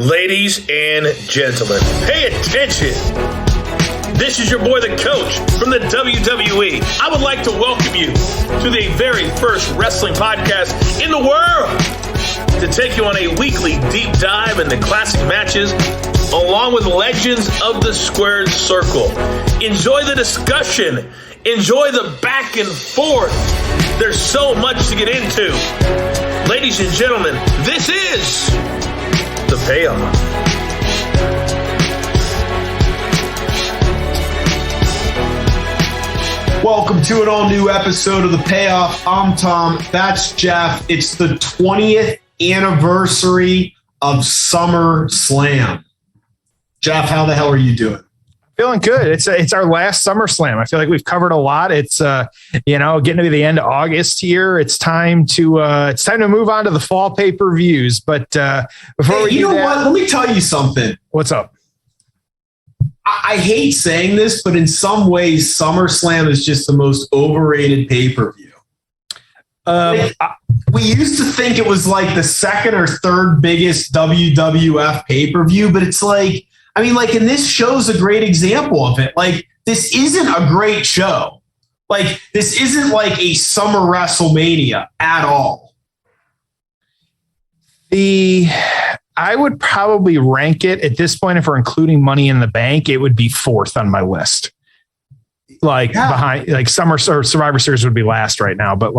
Ladies and gentlemen, pay attention. This is your boy, the coach from the WWE. I would like to welcome you to the very first wrestling podcast in the world to take you on a weekly deep dive into classic matches along with legends of the squared circle. Enjoy the discussion. Enjoy the back and forth. There's so much to get into. Ladies and gentlemen, this is The Payoff. Welcome to an all-new episode of The Payoff. I'm Tom. That's Jeff. It's the 20th anniversary of SummerSlam. Jeff, how the hell are you doing? Feeling good. It's our last SummerSlam. I feel like we've covered a lot. It's getting to the end of August here. It's time to move on to the fall pay-per-views. But before we do that, let me tell you something. What's up? I hate saying this, but in some ways, SummerSlam is just the most overrated pay-per-view. We used to think it was like the second or third biggest WWF pay-per-view, but it's like, and this show's a great example of it. Like, this isn't a great show. Like, this isn't like a summer WrestleMania at all. I would probably rank it at this point, if we're including Money in the Bank, it would be fourth on my list. Behind, like Summer or Survivor Series would be last right now, but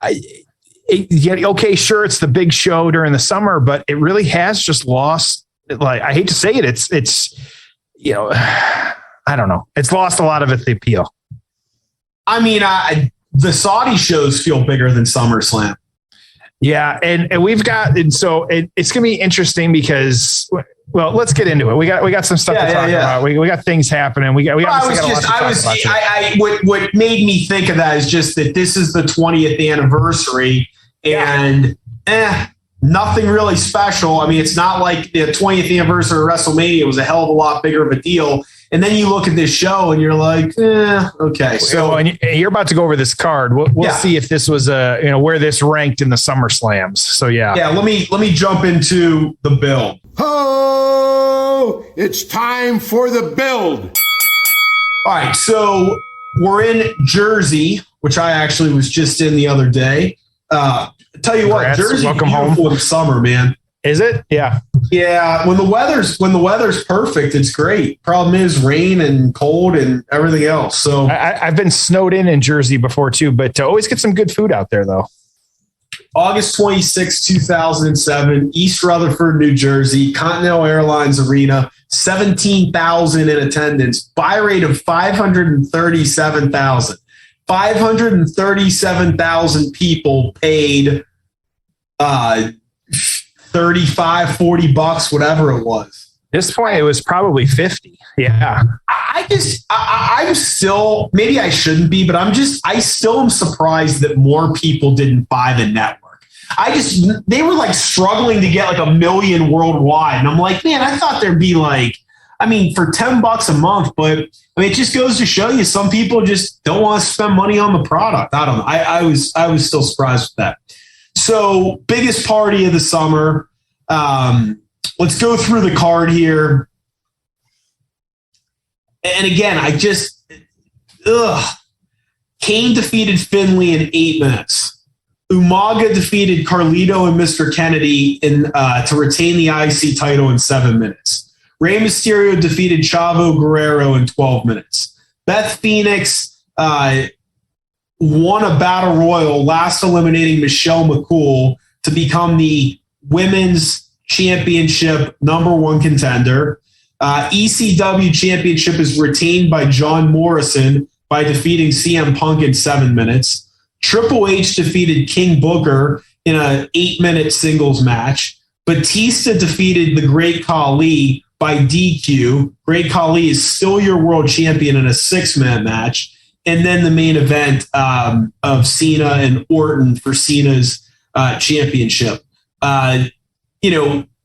okay, sure, it's the big show during the summer, but it really has just lost. I hate to say it, it's I don't know, it's lost a lot of the appeal. The Saudi shows feel bigger than SummerSlam. Yeah, and we've got, and so it's gonna be interesting because, well, let's get into it. We got some stuff to talk about. We got things happening. What made me think of that is just that this is the 20th anniversary, and nothing really special. It's not like the 20th anniversary of WrestleMania was a hell of a lot bigger of a deal. And then you look at this show and you're like, okay. So and you're about to go over this card. We'll see if this was where this ranked in the SummerSlams. So yeah. Let me jump into the build. Oh, it's time for the build. All right, so we're in Jersey, which I actually was just in the other day. Tell you what, Jersey, welcome home for the summer, man. Is it? Yeah. Yeah. When the weather's perfect, it's great. Problem is rain and cold and everything else. So I've been snowed in Jersey before too, but always get some good food out there though. August 26, 2007, East Rutherford, New Jersey, Continental Airlines Arena, 17,000 in attendance, buy rate of 537,000. 537,000 people paid 35, 40 bucks, whatever it was. At this point, it was probably 50. Yeah. I'm still, maybe I shouldn't be, but I still am surprised that more people didn't buy the network. They were like struggling to get like 1 million worldwide. And I'm like, man, I thought there'd be for $10 a month, but it just goes to show you some people just don't want to spend money on the product. I don't know. I was still surprised with that. So biggest party of the summer. Let's go through the card here. And again, Kane defeated Finlay in 8 minutes. Umaga defeated Carlito and Mr. Kennedy to retain the IC title in 7 minutes. Rey Mysterio defeated Chavo Guerrero in 12 minutes. Beth Phoenix won a battle royal, last eliminating Michelle McCool to become the women's championship #1 contender. ECW championship is retained by John Morrison by defeating CM Punk in 7 minutes. Triple H defeated King Booker in an 8-minute singles match. Batista defeated the Great Khali by DQ. Great Khali is still your world champion in a 6-man match. And then the main event of Cena and Orton for Cena's championship.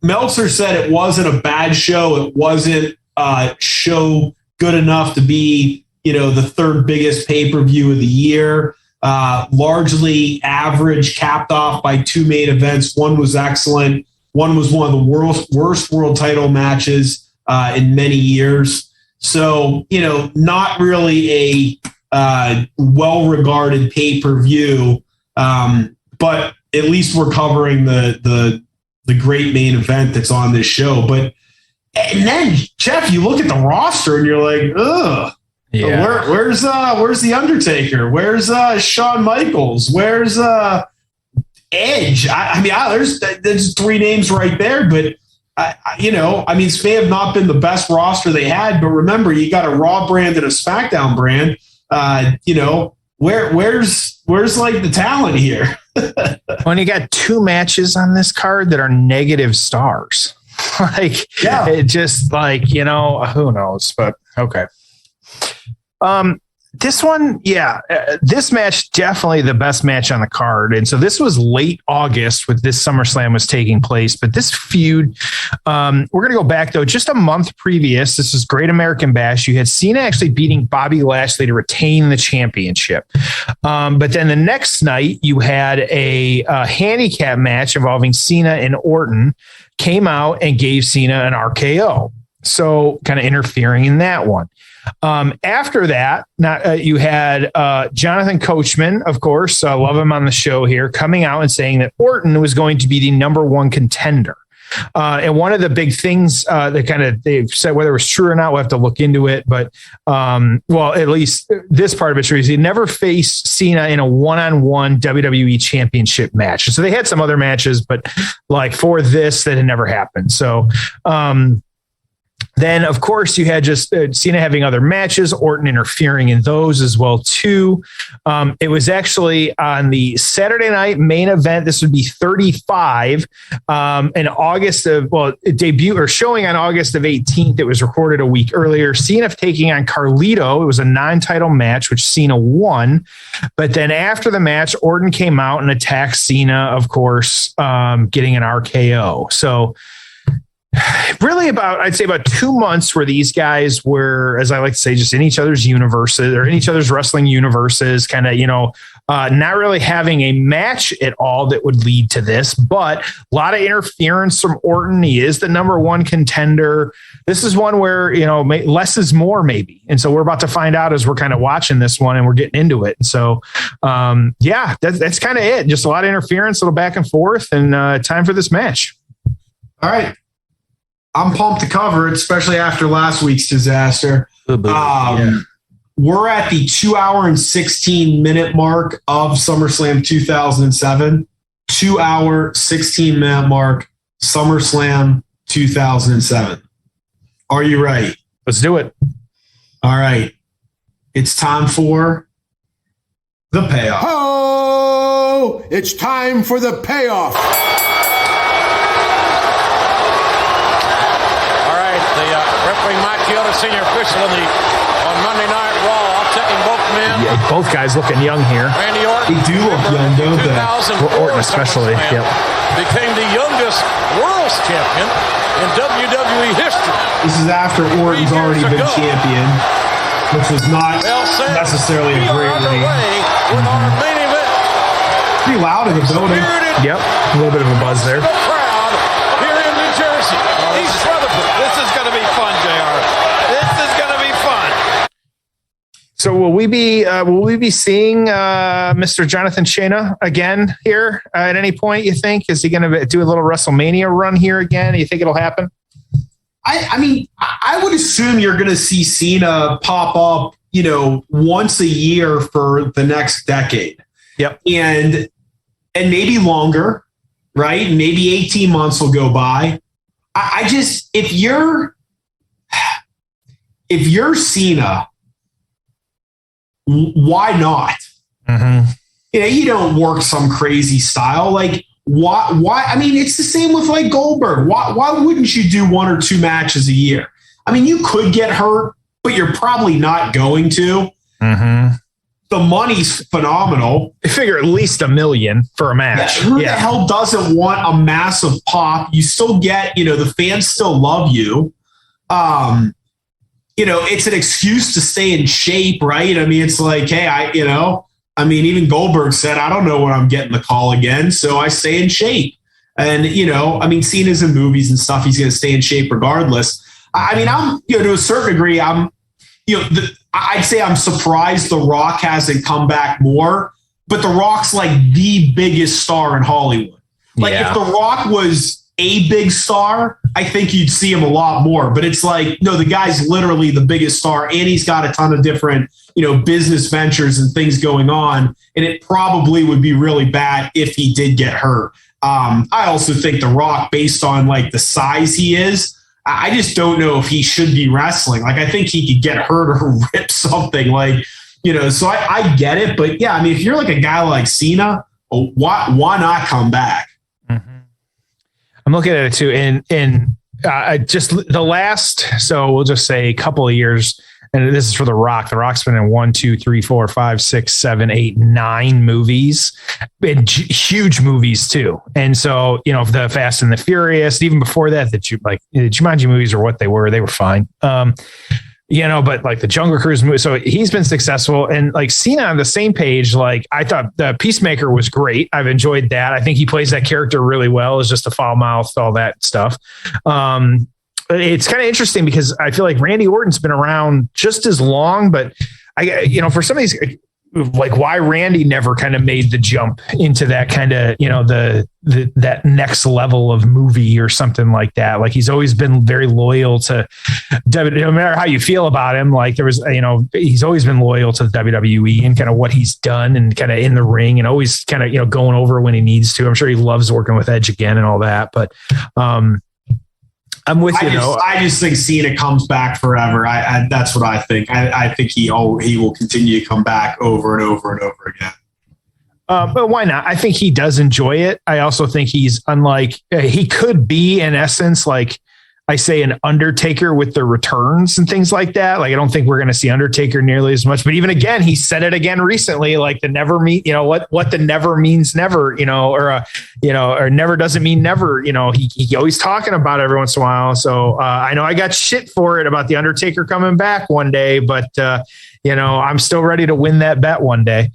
Meltzer said it wasn't a bad show. It wasn't a show good enough to be, the third biggest pay-per-view of the year. Largely average, capped off by 2 main events. One was excellent. One was one of the worst world title matches in many years. So, not really a well-regarded pay-per-view, but at least we're covering the great main event that's on this show. And then, Jeff, you look at the roster and you're like, ugh. Yeah. Where's the Undertaker? Where's Shawn Michaels? Where's Edge? There's three names right there, but this may have not been the best roster they had, but remember, you got a Raw brand and a SmackDown brand. Where's like the talent here? When you got two matches on this card that are negative stars, it just who knows, but okay. This one, this match, definitely the best match on the card. And so this was late August with this SummerSlam was taking place, but this feud, we're going to go back though, just a month previous. This is Great American Bash. You had Cena actually beating Bobby Lashley to retain the championship. But then the next night you had a handicap match involving Cena and Orton, came out and gave Cena an RKO. So kind of interfering in that one. After that, you had Jonathan Coachman, of course, love him on the show here, coming out and saying that Orton was going to be the number one contender. And one of the big things they've said, whether it was true or not, we'll have to look into it. But at least this part of it's true. He never faced Cena in a one-on-one WWE championship match. So they had some other matches, but like for this, that had never happened. So, then, of course, you had just Cena having other matches, Orton interfering in those as well, too. It was actually on the Saturday night main event. This would be 35 in August it debuted or showing on August of 18th. It was recorded a week earlier. Cena taking on Carlito. It was a non-title match, which Cena won. But then after the match, Orton came out and attacked Cena, of course, getting an RKO. So, really about 2 months where these guys were, as I like to say, just in each other's universes or in each other's wrestling universes, kind of, not really having a match at all that would lead to this, but a lot of interference from Orton. He is the number one contender. This is one where, less is more maybe. And so we're about to find out as we're kind of watching this one and we're getting into it. And so, that's kind of it. Just a lot of interference, a little back and forth, and time for this match. All right. I'm pumped to cover it, especially after last week's disaster. We're at the 2 hour and 16 minute mark of SummerSlam 2007. 2 hour, 16 minute mark, SummerSlam 2007. Are you ready? Let's do it. All right. It's time for the payoff. Oh, it's time for the payoff. Senior official on Monday Night Raw, taking both men. Yeah, both guys looking young here. Randy Orton, they do look young, don't they? Orton especially. Yep. Became the youngest world champion in WWE history. This is after Orton's already been champion, which was not necessarily a great reign. With our main event. Pretty loud in the building. Yep, a little bit of a buzz there. Crowd here in New Jersey. East Rutherford. This is going to be fun, JR. So will we be seeing Mr. Jonathan Cena again here at any point, you think? Is he going to do a little WrestleMania run here again? Do you think it'll happen? I would assume you're going to see Cena pop up, once a year for the next decade. Yep. And maybe longer, right? Maybe 18 months will go by. I just, if you're Cena, why not? Mm-hmm. You don't work some crazy style. Like, why? I mean, it's the same with like Goldberg. Why wouldn't you do one or two matches a year? I mean, you could get hurt, but you're probably not going to. Mm-hmm. The money's phenomenal. I figure at least $1 million for a match. Yeah, who the hell doesn't want a massive pop? You still get, the fans still love you. It's an excuse to stay in shape, right? I mean, it's like, hey, even Goldberg said, I don't know when I'm getting the call again, so I stay in shape. And, I mean, Cena's in movies and stuff. He's going to stay in shape regardless. I mean, I'm, to a certain degree, I'd say I'm surprised The Rock hasn't come back more, but The Rock's like the biggest star in Hollywood. Like if The Rock was a big star, I think you'd see him a lot more, but it's like, no, the guy's literally the biggest star and he's got a ton of different, business ventures and things going on. And it probably would be really bad if he did get hurt. I also think The Rock, based on like the size he is, I just don't know if he should be wrestling. Like, I think he could get hurt or rip something so I get it. But yeah, I mean, if you're like a guy like Cena, why not come back? Mm-hmm. I'm looking at it too. And just the last, so we'll just say a couple of years, and this is for The Rock. The Rock's been in 1, 2, 3, 4, 5, 6, 7, 8, 9 movies, and huge movies too. And so, the Fast and the Furious, even before that, the Jumanji movies are what they were fine. But like the Jungle Cruise movie, so he's been successful. And like Cena on the same page, like I thought the Peacemaker was great. I've enjoyed that. I think he plays that character really well. It's just a foul mouth, all that stuff. It's kind of interesting because I feel like Randy Orton's been around just as long, but for some of these, like why Randy never kind of made the jump into that kind of, that next level of movie or something like that. Like he's always been very loyal to no matter how you feel about him. Like there was, he's always been loyal to the WWE and kind of what he's done and kind of in the ring and always kind of, going over when he needs to. I'm sure he loves working with Edge again and all that, but, I'm with you. I just think Cena comes back forever. That's what I think. I think he will continue to come back over and over and over again. But why not? I think he does enjoy it. I also think he's unlike he could be in essence like I say an Undertaker with the returns and things like that. Like I don't think we're going to see Undertaker nearly as much. But even again, he said it again recently, like the never mean, what the never means never, or never doesn't mean never. He always talking about it every once in a while. So I know I got shit for it about the Undertaker coming back one day, but I'm still ready to win that bet one day.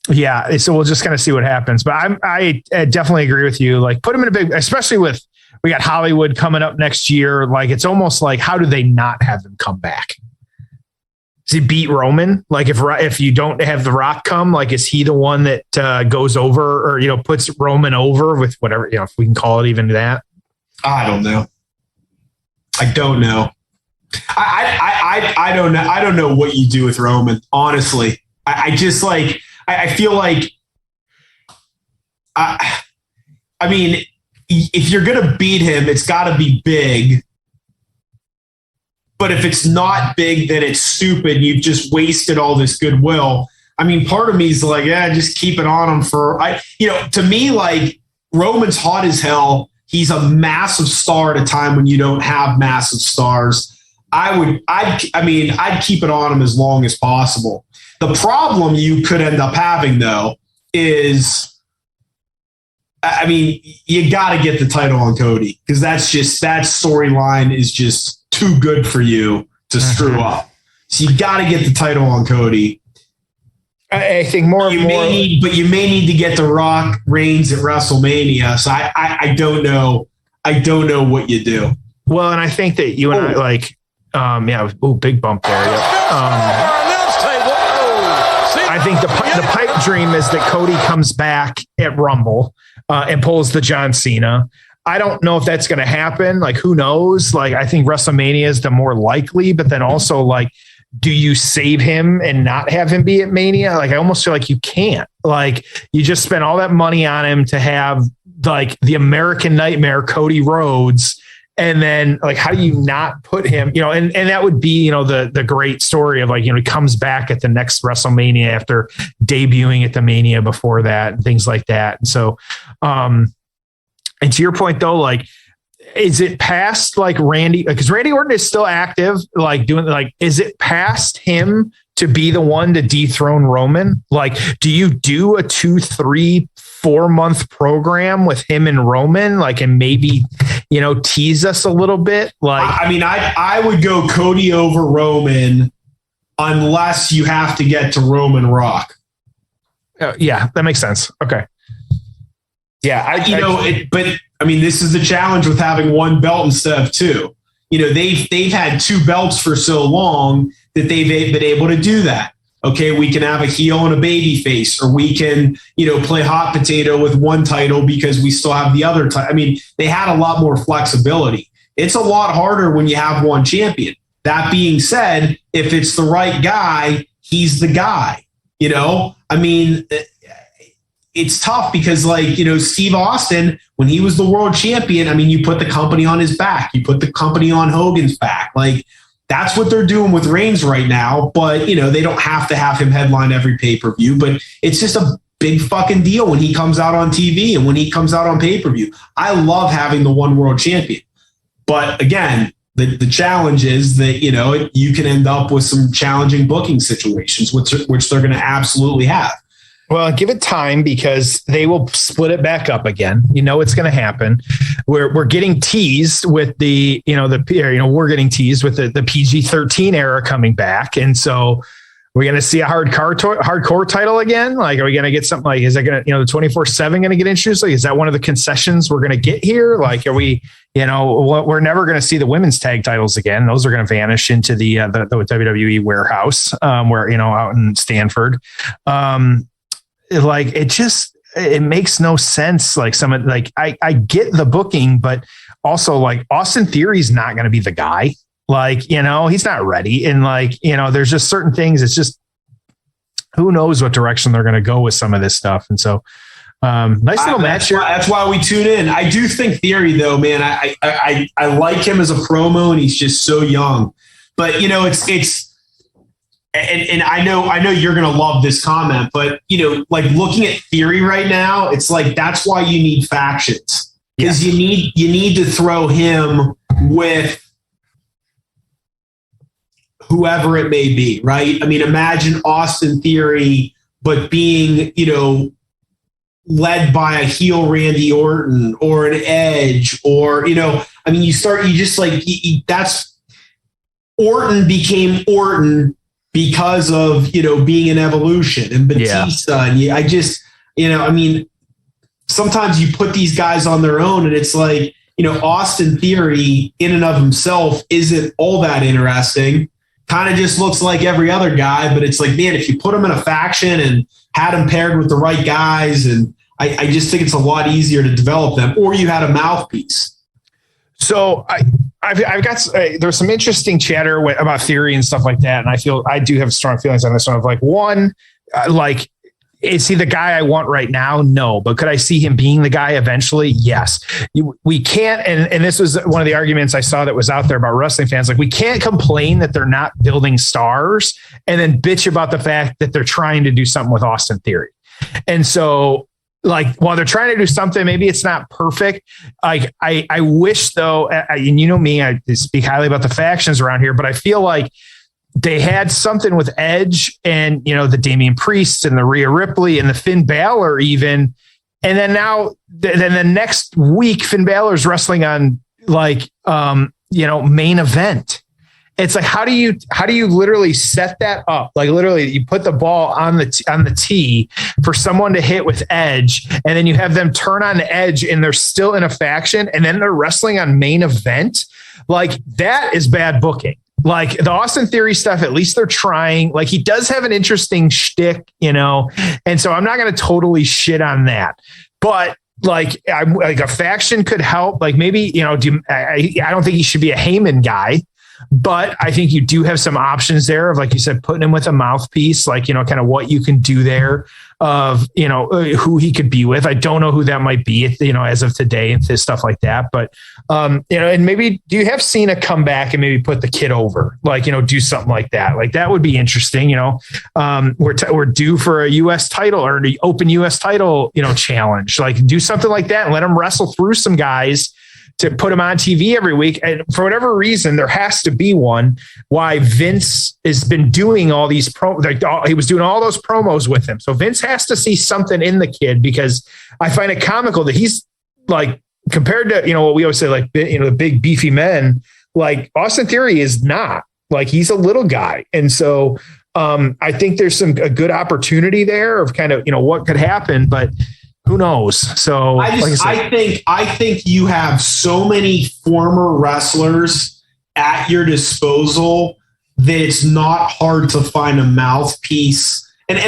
Yeah, so we'll just kind of see what happens. But I definitely agree with you. Like put him in a big, especially with. We got Hollywood coming up next year. Like, it's almost like, how do they not have him come back? Does he beat Roman? Like if you don't have The Rock come, like, is he the one that goes over or, puts Roman over with whatever, if we can call it even that? I don't know. I don't know. I don't know. I don't know what you do with Roman. Honestly, I just like, I feel like, I mean, if you're going to beat him, it's got to be big. But if it's not big, then it's stupid. You've just wasted all this goodwill. I mean, part of me is like, yeah, just keep it on him to me, like Roman's hot as hell. He's a massive star at a time when you don't have massive stars. I'd keep it on him as long as possible. The problem you could end up having though is, I mean, you got to get the title on Cody because that storyline is just too good for you to screw up. So you got to get the title on Cody. I think more and more, but you may need to get The Rock Reigns at WrestleMania. So I don't know. I don't know what you do. Well, and I think that you and I like, big bump there. Yeah. I think the pipe dream is that Cody comes back at Rumble and pulls the John Cena. I don't know if that's going to happen. Like, who knows? Like, I think WrestleMania is the more likely, but then also like, do you save him and not have him be at Mania? Like, I almost feel like you can't. Like, you just spent all that money on him to have like the American Nightmare, Cody Rhodes. And then like, how do you not put him, and that would be, the great story of like, he comes back at the next WrestleMania after debuting at the Mania before that and things like that. And so, and to your point though, like, is it past like Randy, because Randy Orton is still active, like doing like, is it past him to be the one to dethrone Roman? Like, do you do a 2, 3, 4 month program with him and Roman, like, and maybe, tease us a little bit? Like, I mean, I would go Cody over Roman unless you have to get to Roman Rock. Yeah, that makes sense. Okay. But I mean, this is the challenge with having one belt instead of two. They've had two belts for so long that they've been able to do that. Okay, we can have a heel and a baby face, or we can, play hot potato with one title because we still have the other title. I mean, they had a lot more flexibility. It's a lot harder when you have one champion. That being said, if it's the right guy, he's the guy. I mean, it's tough because, Steve Austin, when he was the world champion, I mean, you put the company on his back. You put the company on Hogan's back. That's what they're doing with Reigns right now. But, they don't have to have him headline every pay-per-view. But it's just a big fucking deal when he comes out on TV and when he comes out on pay-per-view. I love having the one world champion. But again, the challenge is that, you can end up with some challenging booking situations, which they're going to absolutely have. Well, give it time because they will split it back up again. It's going to happen. We're getting teased with we're getting teased with the PG-13 era coming back, and so we're going to see a hardcore title again. Are we going to get something like? Is that going to the 24/7 going to get introduced? Is that one of the concessions we're going to get here? Are we? We're never going to see the women's tag titles again. Those are going to vanish into the WWE warehouse, where out in Stanford. It makes no sense. I get the booking, but also Austin Theory's not going to be the guy. He's not ready. And there's just certain things. It's just, who knows what direction they're going to go with some of this stuff. And so, nice little match here. That's why we tune in. I do think Theory though, man, I like him as a promo and he's just so young, but and I know you're going to love this comment, but looking at Theory right now, it's that's why you need factions, because you need to throw him with whoever it may be, right? I mean, imagine Austin Theory, but being, led by a heel Randy Orton or an Edge, or, that's Orton became Orton because of, being an Evolution and Batista. Yeah. And sometimes you put these guys on their own and it's Austin Theory in and of himself isn't all that interesting. Kind of just looks like every other guy, but it's man, if you put him in a faction and had him paired with the right guys, and I just think it's a lot easier to develop them, or you had a mouthpiece. So I've got there's some interesting chatter about Theory and stuff like that, and I do have strong feelings on this one. Of is he the guy I want right now? No, but could I see him being the guy eventually? Yes. We can't, and this was one of the arguments I saw that was out there about wrestling fans. We can't complain that they're not building stars and then bitch about the fact that they're trying to do something with Austin Theory. And so, while they're trying to do something, maybe it's not perfect. I wish though, and me, I speak highly about the factions around here, but I feel like they had something with Edge and, the Damian Priest and the Rhea Ripley and the Finn Balor even. And then now, then the next week, Finn Balor's wrestling on main event. It's how do you literally set that up? Literally you put the ball on the tee for someone to hit with Edge, and then you have them turn on Edge and they're still in a faction, and then they're wrestling on main event. That is bad booking. The Austin Theory stuff, at least they're trying. He does have an interesting shtick, and so I'm not going to totally shit on that. But a faction could help. Maybe, I don't think he should be a Heyman guy, but I think you do have some options there of, like you said, putting him with a mouthpiece, kind of what you can do there of, who he could be with. I don't know who that might be, as of today and stuff like that. But, and maybe do you have Cena come back and maybe put the kid over, do something like that? That would be interesting. We're due for a U.S. title or the open U.S. title, challenge, do something like that and let them wrestle through some guys to put him on TV every week. And for whatever reason, there has to be one why Vince has been doing all these he was doing all those promos with him. So Vince has to see something in the kid, because I find it comical that he's compared to, what we always say, the big beefy men, Austin Theory is not. He's a little guy. And so I think there's a good opportunity there of kind of, what could happen, but who knows? So I think you have so many former wrestlers at your disposal that it's not hard to find a mouthpiece. And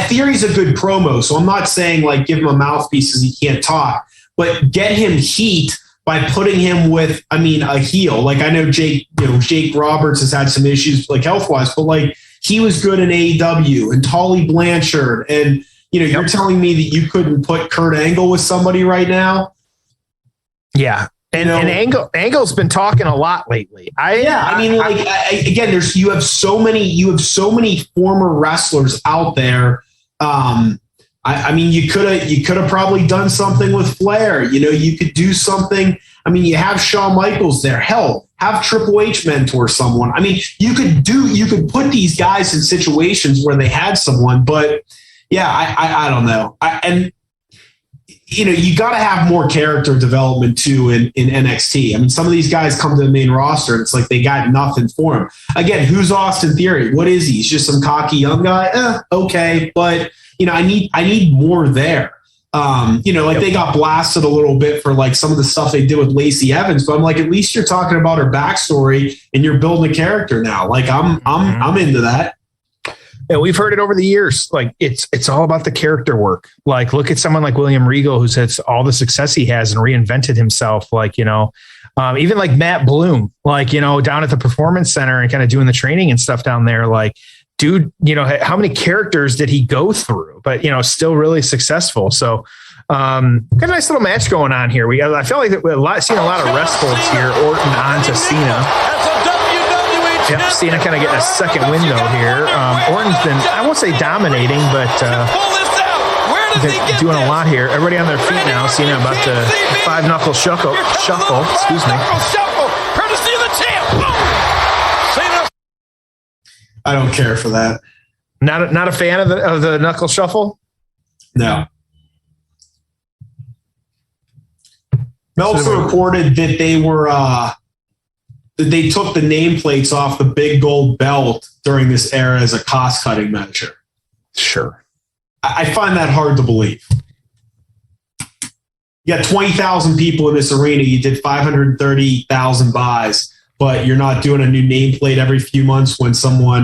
Theory's a good promo, so I'm not saying like give him a mouthpiece because he can't talk, but get him heat by putting him with, a heel. Like I know Jake Roberts has had some issues like health-wise, but like he was good in AEW, and Tully Blanchard, and you're telling me that you couldn't put Kurt Angle with somebody right now? Yeah. And Angle's been talking a lot lately. Again, you have so many former wrestlers out there. You could have probably done something with Flair. You could do something. You have Shawn Michaels there. Hell, have Triple H mentor someone. You could put these guys in situations where they had someone, but yeah, I don't know. You got to have more character development too in NXT. Some of these guys come to the main roster and it's like they got nothing for him. Again, who's Austin Theory? What is he? He's just some cocky young guy? Okay, but I need more there. They got blasted a little bit for like some of the stuff they did with Lacey Evans, but I'm like, at least you're talking about her backstory and you're building a character now. Like I'm into that. And we've heard it over the years. Like it's all about the character work. Like look at someone like William Regal, who's had all the success he has and reinvented himself. Like, even like Matt Bloom, like, down at the Performance Center and kind of doing the training and stuff down there. Like, dude, how many characters did he go through, but, still really successful. So got a nice little match going on here. I feel like we're seeing a lot of rest holds here. Orton on to Cena. Yep, Cena kind of getting a second window here. Orton's been, I won't say dominating, but doing a lot here. Everybody on their feet now. Cena about to five-knuckle shuffle. Excuse me. Courtesy of the champ. Cena. I don't care for that. Not a fan of the knuckle shuffle? No. Meltzer reported that they took the nameplates off the big gold belt during this era as a cost-cutting measure. Sure. I find that hard to believe. You got 20,000 people in this arena. You did 530,000 buys, but you're not doing a new nameplate every few months when someone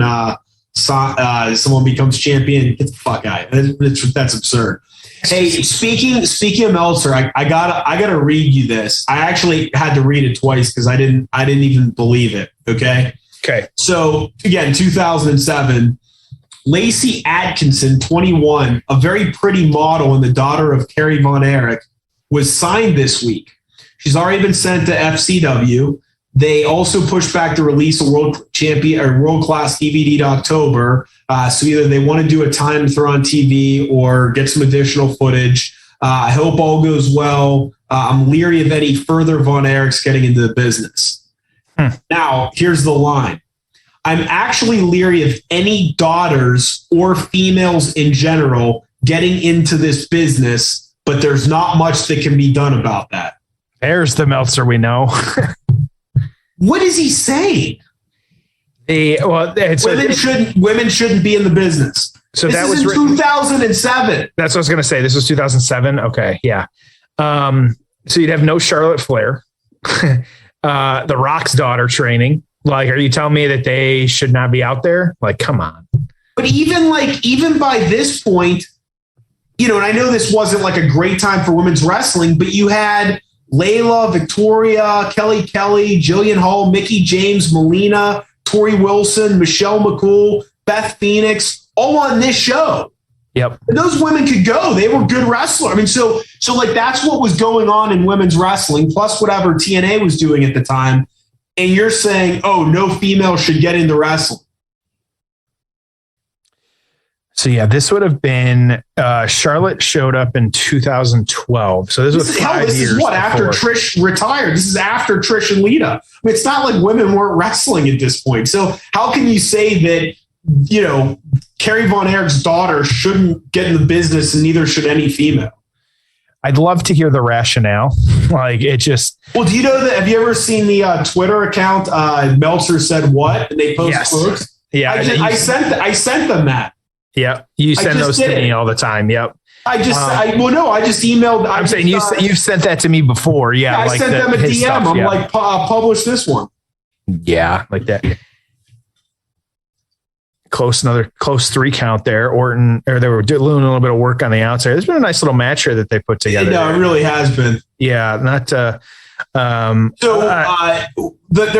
becomes champion. Get the fuck out. That's absurd. Hey, speaking of Meltzer, I gotta read you this. I actually had to read it twice because I didn't even believe it. Okay. So again, 2007, Lacey Atkinson, 21, a very pretty model and the daughter of Kerry Von Erich, was signed this week. She's already been sent to FCW. They also pushed back the release of World Class DVD to October. So either they want to do a time to throw on TV or get some additional footage. I hope all goes well. I'm leery of any further Von Erichs getting into the business. Now, here's the line. I'm actually leery of any daughters or females in general getting into this business, but there's not much that can be done about that. There's the Meltzer we know. What is he saying? Women shouldn't be in the business. So this that was was in 2007. That's what I was going to say. This was 2007. Okay, yeah. So you'd have no Charlotte Flair, the Rock's daughter training. Like, are you telling me that they should not be out there? Like, come on. But even by this point, and I know this wasn't like a great time for women's wrestling, but you had Layla, Victoria, Kelly, Jillian Hall, Mickie James, Melina, Tori Wilson, Michelle McCool, Beth Phoenix, all on this show. Yep. And those women could go. They were good wrestlers. So like that's what was going on in women's wrestling, plus whatever TNA was doing at the time. And you're saying, oh, no female should get into wrestling. So yeah, this would have been Charlotte showed up in 2012. So this was 5 years. This is what after Trish retired. This is after Trish and Lita. It's not like women weren't wrestling at this point. So how can you say that Kerry Von Erich's daughter shouldn't get in the business and neither should any female? I'd love to hear the rationale. Like it just. Well, do you know that? Have you ever seen the Twitter account? Meltzer said what, and they post quotes. Yeah, I sent them that. Yeah, you send those to me all the time. Yep. I just emailed. I'm saying you've sent that to me before. Yeah, I sent them a DM. Stuff, I'm like, publish this one. Yeah, like that. Another close 3 count there. Orton, or they were doing a little bit of work on the outside. There's been a nice little match here that they put together. No, it really has been. Yeah, not. There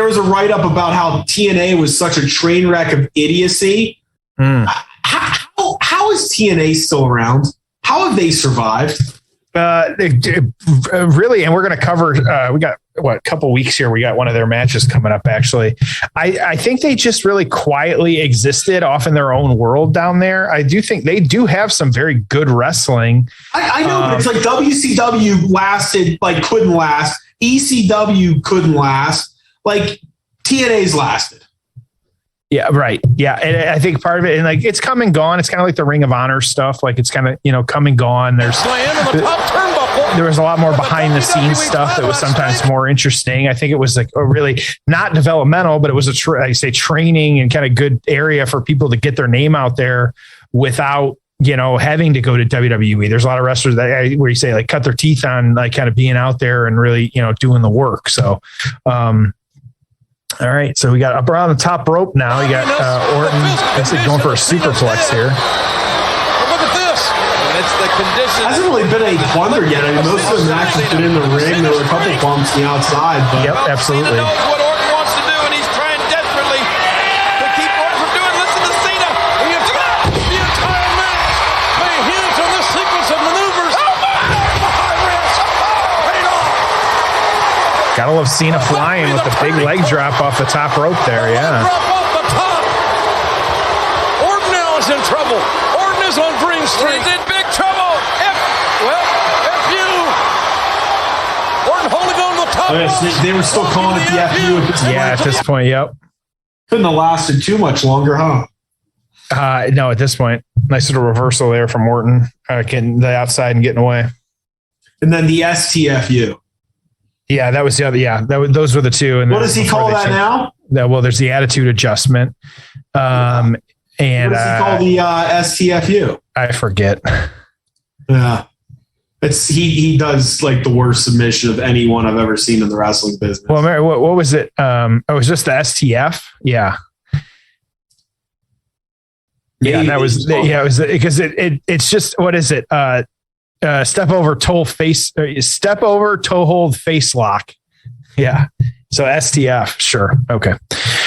was a write up about how TNA was such a train wreck of idiocy. How is TNA still around? How have they survived? Really, and we're going to cover. We got a couple weeks here. We got one of their matches coming up. Actually, I think they just really quietly existed off in their own world down there. I do think they do have some very good wrestling. I know, but it's like WCW lasted, like couldn't last. ECW couldn't last. Like TNA's lasted. Yeah, right. Yeah. And I think part of it, and like it's come and gone. It's kind of like the Ring of Honor stuff. Like it's kind of, come and gone. There was a lot more behind the scenes stuff that was sometimes more interesting. I think it was like a really not developmental, but it was training and kind of good area for people to get their name out there without, having to go to WWE. There's a lot of wrestlers where you say like cut their teeth on like kind of being out there and really, doing the work. So, all right, so we got up around the top rope now. You got Orton going for a superplex here. Look at this. And it's the condition. Hasn't really been any plunder yet. I mean, most of the matches been in the ring. There were a couple bumps on the outside. But yep, absolutely. Cena knows what Orton wants to do, and he's trying desperately to keep Orton from doing. Listen to Cena. The entire match may hinge on this sequence of maneuvers. High risk. Paid off. Gotta love Cena flying with the big leg drop off the top rope there. Yeah. Drop off the top. Orton now is in trouble. Orton is on Green Street. He's in big trouble. FU. Orton holding on to the top. They were still calling it the FU at this point. Yeah, at this point, yep. Couldn't have lasted too much longer, huh? No, at this point. Nice little reversal there from Orton. Getting the outside and getting away. And then the STFU. Yeah, that was the other. Yeah, those were the two. And what does he call that now? Well, there's the attitude adjustment. And what does he call the STFU? I forget. Yeah, he does like the worst submission of anyone I've ever seen in the wrestling business. Well, Mary, what was it? It was just the STF. Yeah. Yeah, that was. Yeah, it was because it's just what is it? Step over toe hold face lock. Yeah. So STF. Sure. Okay.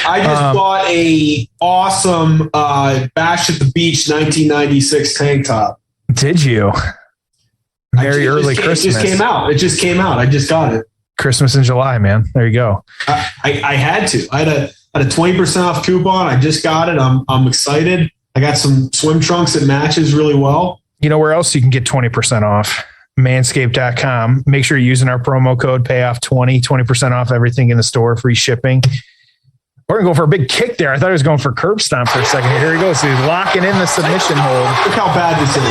I just bought a awesome Bash at the Beach 1996 tank top. Did you? Very early Christmas. It just came out. I just got it. Christmas in July, man. There you go. I had to. I had a 20% off coupon. I just got it. I'm excited. I got some swim trunks that matches really well. You know where else you can get 20% off? Manscaped.com. Make sure you're using our promo code PAYOFF20, 20% off everything in the store, free shipping. We're going to go for a big kick there. I thought he was going for curb stomp for a second. Here he goes. So he's locking in the submission hold. Look how bad this is.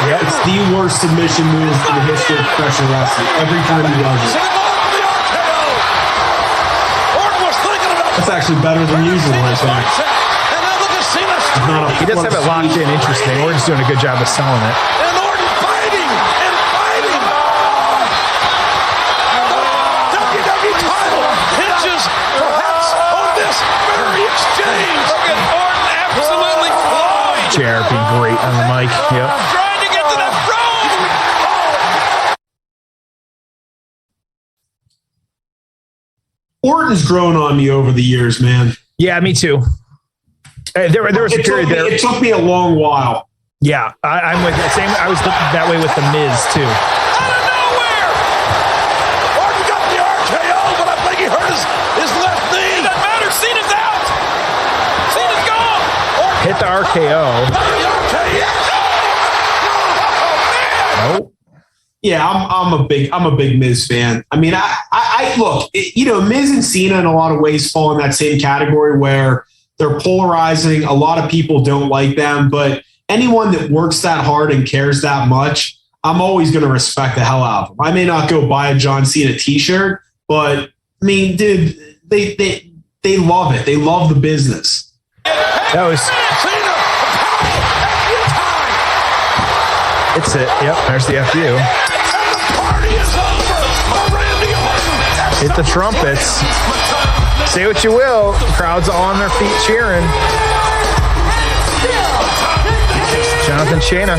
Yep. It's the worst submission move in the history of professional wrestling. Every time he does it. That's actually better than usual, I think. He does have it locked in. Interesting. Orton's doing a good job of selling it. And Orton fighting and fighting. WWE title hinges perhaps on this very exchange. Look at Orton absolutely flying. Chair being great on the mic. Yep. Trying to get to the throne. Orton's grown on me over the years, man. Yeah, me too. There was a period there. It took me a long while. Yeah, I'm with the same. I was that way with the Miz too. Out of nowhere, Orton got the RKO, but I think he hurt his left knee. It doesn't matter. Cena's out. Cena's gone. Orton Hit the RKO. Nope. Yeah, I'm a big Miz fan. I mean, I look, Miz and Cena in a lot of ways fall in that same category where they're polarizing. A lot of people don't like them, but anyone that works that hard and cares that much, I'm always going to respect the hell out of them. I may not go buy a John Cena t-shirt, but I mean, dude, they love it. They love the business. That was It's it. Yep, there's the FU. Hit the trumpets. Say what you will. The crowd's all on their feet cheering. Jonathan Cena.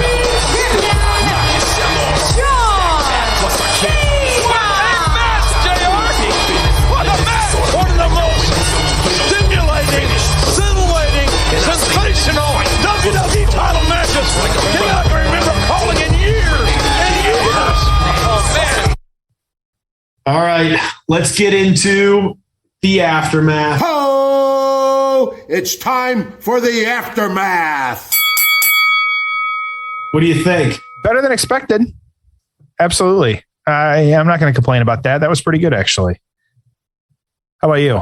What a match! One of the most stimulating, scintillating, sensational WWE title matches cannot remember calling in years and years. Oh, man. All right, let's get into the aftermath. Oh, it's time for the aftermath. What do you think? Better than expected. Absolutely. I'm not going to complain about that. That was pretty good, actually. How about you?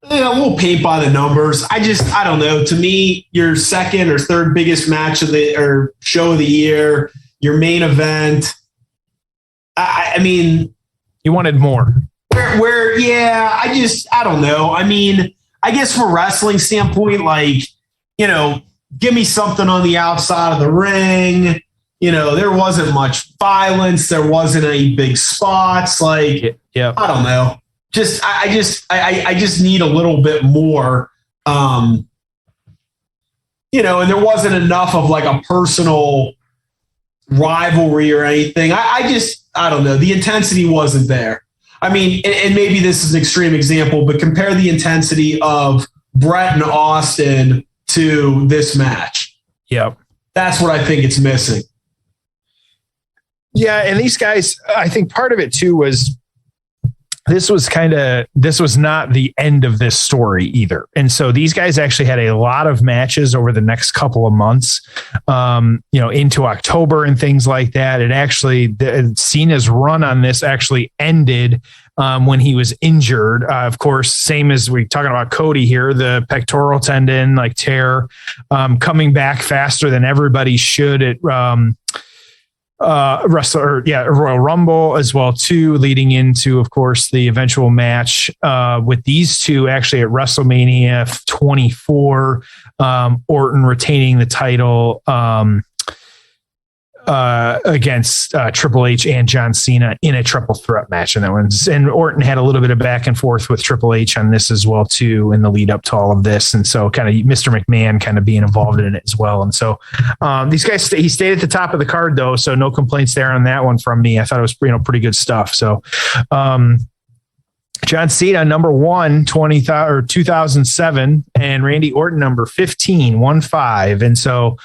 Yeah, we'll paint by the numbers. I don't know. To me, your second or third biggest match of or show of the year, your main event. I mean, you wanted more. I don't know. I mean, I guess from a wrestling standpoint, like, give me something on the outside of the ring. There wasn't much violence. There wasn't any big spots. Like, yeah. I don't know. I just need a little bit more. And there wasn't enough of like a personal rivalry or anything. I don't know. The intensity wasn't there. I mean, and maybe this is an extreme example, but compare the intensity of Brett and Austin to this match. Yep. That's what I think it's missing. Yeah. And these guys, I think part of it too was this was not the end of this story either. And so these guys actually had a lot of matches over the next couple of months, into October and things like that. It actually, Cena's run on this actually ended when he was injured. Of course, same as we're talking about Cody here, the pectoral tendon, tear, coming back faster than everybody should at, Royal Rumble as well too, leading into, of course, the eventual match with these two actually at WrestleMania 24, Orton retaining the title against Triple H and John Cena in a triple threat match. And Orton had a little bit of back and forth with Triple H on this as well too, in the lead up to all of this. And so kind of Mr. McMahon kind of being involved in it as well. And so these guys, he stayed at the top of the card though. So no complaints there on that one from me. I thought it was, pretty good stuff. So, John Cena, number 1, 2007, and Randy Orton, number 15, 1-5. And so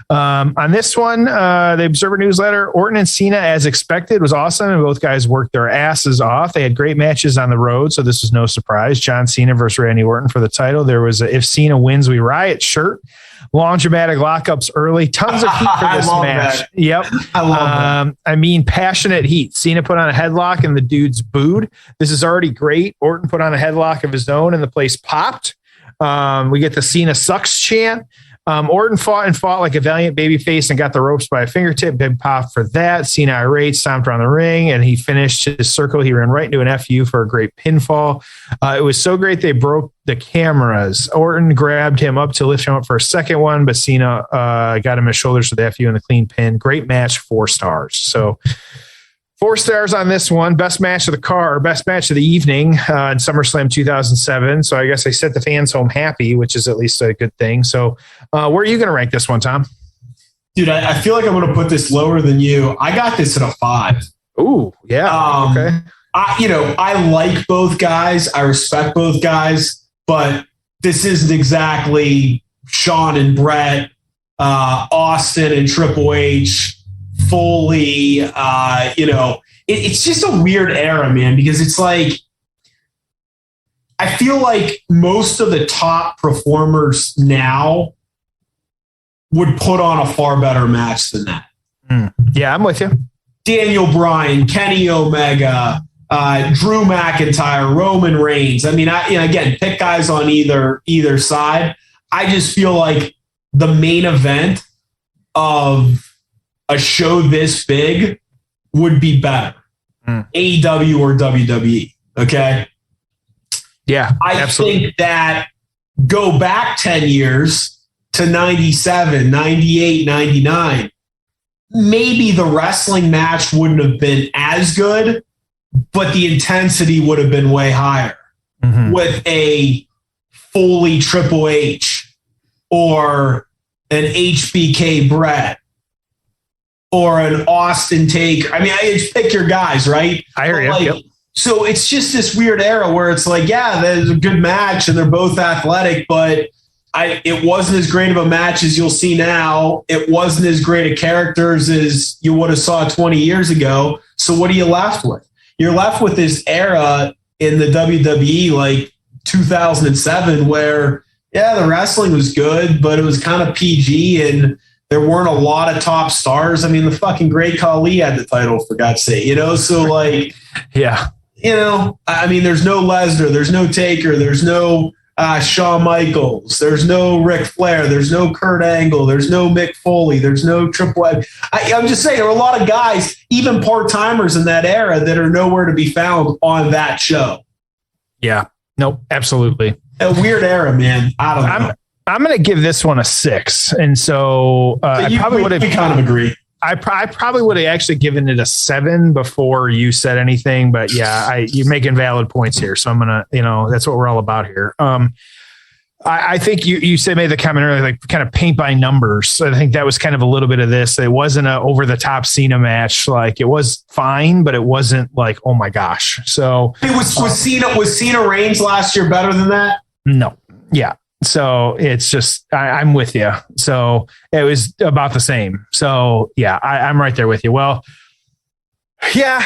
on this one, the Observer newsletter, Orton and Cena, as expected, was awesome. And both guys worked their asses off. They had great matches on the road, so this was no surprise. John Cena versus Randy Orton for the title. There was a "If Cena wins, we riot" shirt. Long dramatic lockups early. Tons of heat for this match. That. Yep. I love that. I mean, passionate heat. Cena put on a headlock and the dudes booed. This is already great. Orton put on a headlock of his own and the place popped. We get the Cena sucks chant. Orton fought like a valiant babyface and got the ropes by a fingertip. Big pop for that. Cena irate, stomped around the ring, and he finished his circle. He ran right into an FU for a great pinfall. It was so great they broke the cameras. Orton grabbed him up to lift him up for a second one, but Cena got him his shoulders with the FU and the clean pin. Great match, 4 stars. So 4 stars on this one. Best match of the card, best match of the evening in SummerSlam 2007. So I guess I sent the fans home happy, which is at least a good thing. So where are you going to rank this one, Tom? Dude, I feel like I'm going to put this lower than you. I got this at a 5. Ooh, yeah. Okay. I like both guys. I respect both guys, but this isn't exactly Shawn and Brett, Austin and Triple H. Fully, it's just a weird era, man, because it's like, I feel like most of the top performers now would put on a far better match than that. Yeah, I'm with you. Daniel Bryan, Kenny Omega, Drew McIntyre, Roman Reigns. I mean, again, pick guys on either side. I just feel like the main event of a show this big would be better. AEW or WWE. Okay. Yeah. I think that go back 10 years to 97, 98, 99. maybe the wrestling match wouldn't have been as good, but the intensity would have been way higher with a Foley Triple H or an HBK Brett or an Austin Taker. I mean, I just pick your guys, right? I hear you. Like, yep. So it's just this weird era where it's like, yeah, there's a good match and they're both athletic, but it wasn't as great of a match as you'll see now. It wasn't as great of characters as you would have saw 20 years ago. So what are you left with? You're left with this era in the WWE, like 2007, where, yeah, the wrestling was good, but it was kind of PG and there weren't a lot of top stars. I mean, the fucking Great Khali had the title, for God's sake, you know? So, like, yeah, you know, I mean, there's no Lesnar, there's no Taker, there's no Shawn Michaels, there's no Ric Flair, there's no Kurt Angle, there's no Mick Foley, there's no Triple H. I'm just saying, there were a lot of guys, even part-timers in that era, that are nowhere to be found on that show. Yeah. Nope. Absolutely. A weird era, man. I don't know. I'm going to give this one a 6. And so I probably would have kind of agree. I probably would have actually given it a 7 before you said anything, but yeah, you're making valid points here. So I'm going to, that's what we're all about here. I think you said made the comment earlier, like kind of paint by numbers. So I think that was kind of a little bit of this. It wasn't a over the top Cena match. Like, it was fine, but it wasn't like, oh my gosh. So was Cena Reigns last year better than that? No. Yeah. So it's just, I'm with you. So it was about the same. So yeah, I'm right there with you. Well, yeah,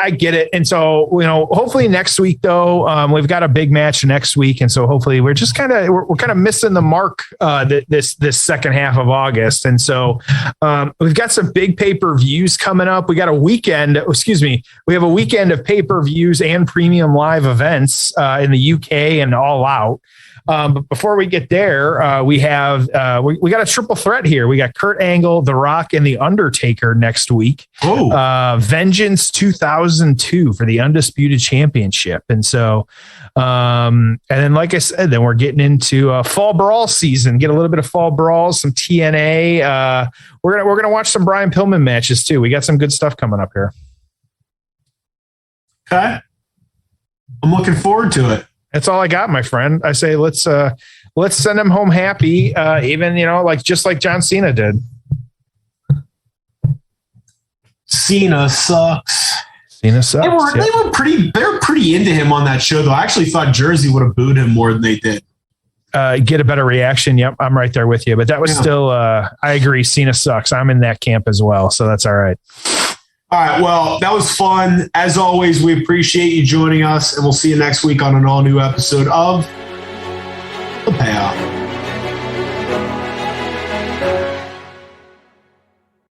I get it. And so, hopefully next week though, we've got a big match next week. And so hopefully we're just we're kind of missing the mark, this second half of August. And so, we've got some big pay-per-views coming up. We got we have a weekend of pay-per-views and premium live events, in the UK and All Out. But before we get there, we have we got a triple threat here. We got Kurt Angle, The Rock, and The Undertaker next week. Oh, Vengeance 2002 for the Undisputed Championship. And so, and then like I said, then we're getting into Fall Brawl season. Get a little bit of Fall Brawls, some TNA. We're gonna watch some Brian Pillman matches too. We got some good stuff coming up here. Okay, I'm looking forward to it. That's all I got, my friend. I say let's send him home happy, even just like John Cena did. Cena sucks. Cena sucks. They were pretty into him on that show, though. I actually thought Jersey would have booed him more than they did. Get a better reaction. Yep, I'm right there with you. But that was still. I agree. Cena sucks. I'm in that camp as well, so that's all right. All right. Well, that was fun. As always, we appreciate you joining us, and we'll see you next week on an all-new episode of